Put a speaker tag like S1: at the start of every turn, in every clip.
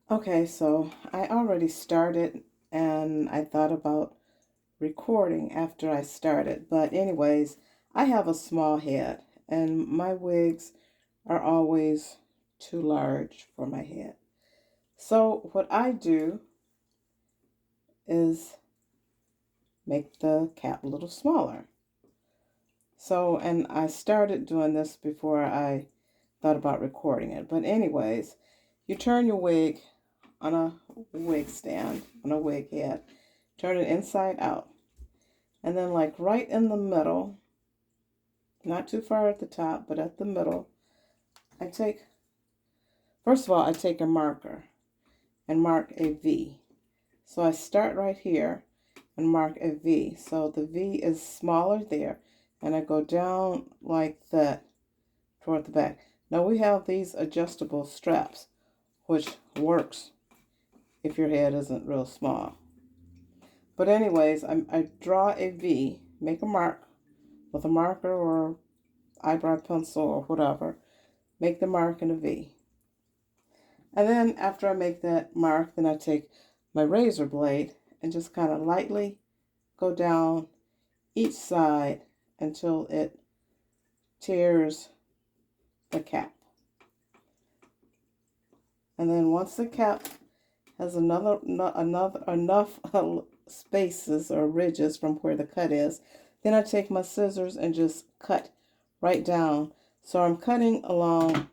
S1: Okay, so I already started and I thought about recording after I started. But anyways, I have a small head and my wigs are always too large for my head. So what I do is make the cap a little smaller. So, and I started doing this before I thought about recording it. But anyways, you turn your wig on a wig stand, on a wig head, turn it inside out. And then like right in the middle, not too far at the top, but at the middle, I take, first of all, I take a marker and mark a V. So I start right here and mark a V. So the V is smaller there. And I go down like that toward the back. Now we have these adjustable straps, which works if your head isn't real small. But anyways, I draw a V, make a mark with a marker or eyebrow pencil or whatever. Make the mark in a V. And then after I make that mark, then I take my razor blade and just kind of lightly go down each side until it tears the cap. And then once the cap has enough spaces or ridges from where the cut is, then I take my scissors and just cut right down. So I'm cutting along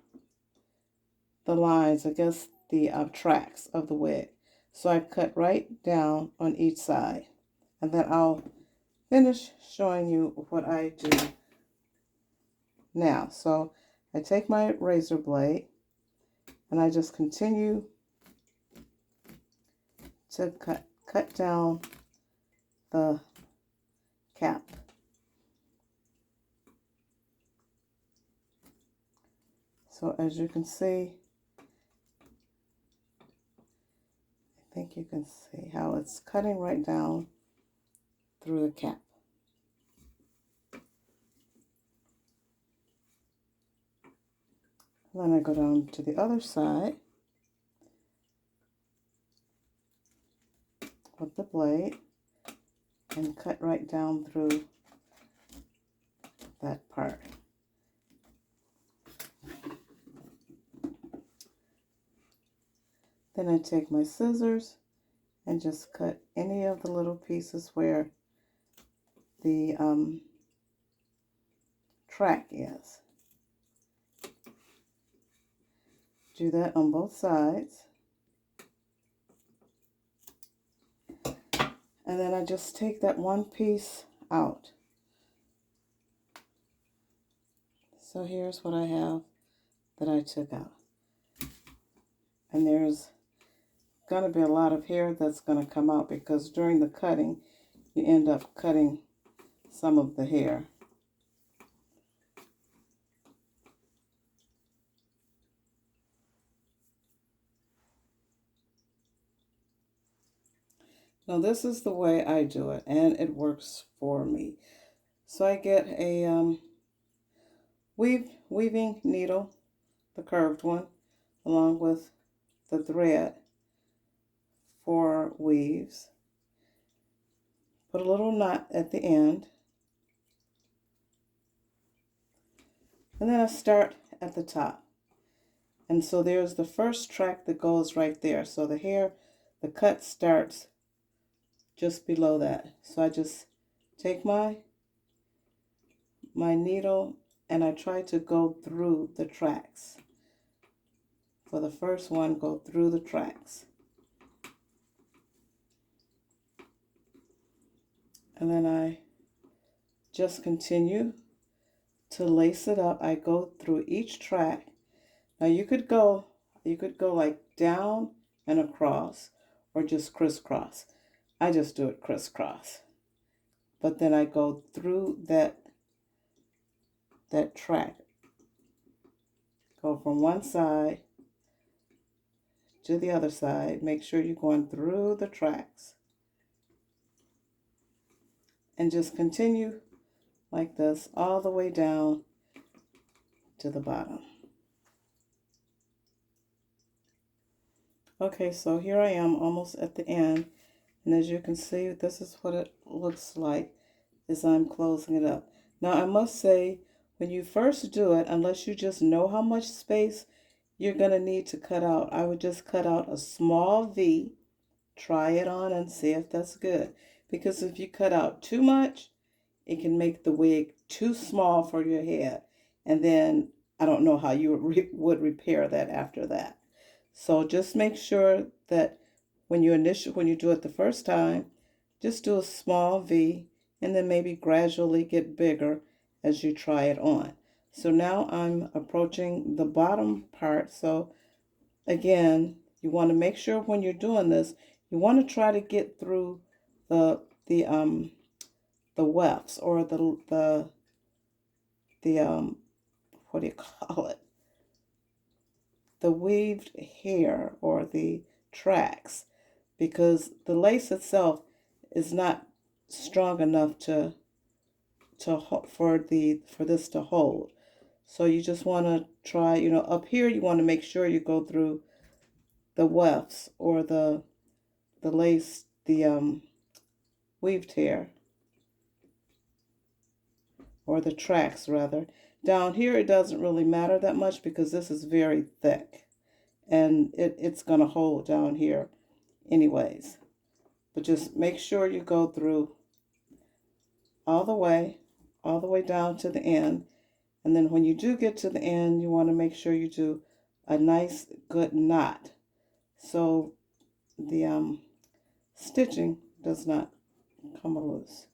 S1: the lines, I guess the tracks of the wig. So I cut right down on each side. And then I'll finish showing you what I do now. So I take my razor blade and I just continue to cut down the cap. So as you can see, I think you can see how it's cutting right down through the cap. Then I go down to the other side with the blade and cut right down through that part. Then I take my scissors and just cut any of the little pieces where the track is. Do that on both sides. And then I just take that one piece out. So here's what I have that I took out. And there's going to be a lot of hair that's going to come out because during the cutting, you end up cutting some of the hair. Now this is the way I do it, and it works for me. So I get a weaving needle, the curved one, along with the thread for weaves. Put a little knot at the end. And then I start at the top. And so there's the first track that goes right there. So the hair, the cut starts just below that. So I just take my needle and I try to go through the tracks. For the first one, go through the tracks. And then I just continue to lace it up. I go through each track. Now you could go like down and across or just crisscross. I just do it crisscross. But then I go through that track. Go from one side to the other side. Make sure you're going through the tracks. And just continue like this all the way down to the bottom. Okay, so here I am almost at the end. And as you can see, this is what it looks like as I'm closing it up. Now, I must say, when you first do it, unless you just know how much space you're going to need to cut out, I would just cut out a small V, try it on and see if that's good. Because if you cut out too much, it can make the wig too small for your head. And then I don't know how you would repair that after that. So just make sure that when you do it the first time, just do a small V and then maybe gradually get bigger as you try it on. So now I'm approaching the bottom part. So again, you want to make sure when you're doing this, you want to try to get through the the um the wefts or the what do you call it? The weaved hair or the tracks, because the lace itself is not strong enough for this to hold. So you just want to try, up here you want to make sure you go through the wefts or the lace, the weaved hair or the tracks rather. Down here it doesn't really matter that much because this is very thick and it's going to hold down here anyways. But just make sure you go through all the way, all the way down to the end. And then when you do get to the end, you want to make sure you do a nice good knot so the stitching does not come loose.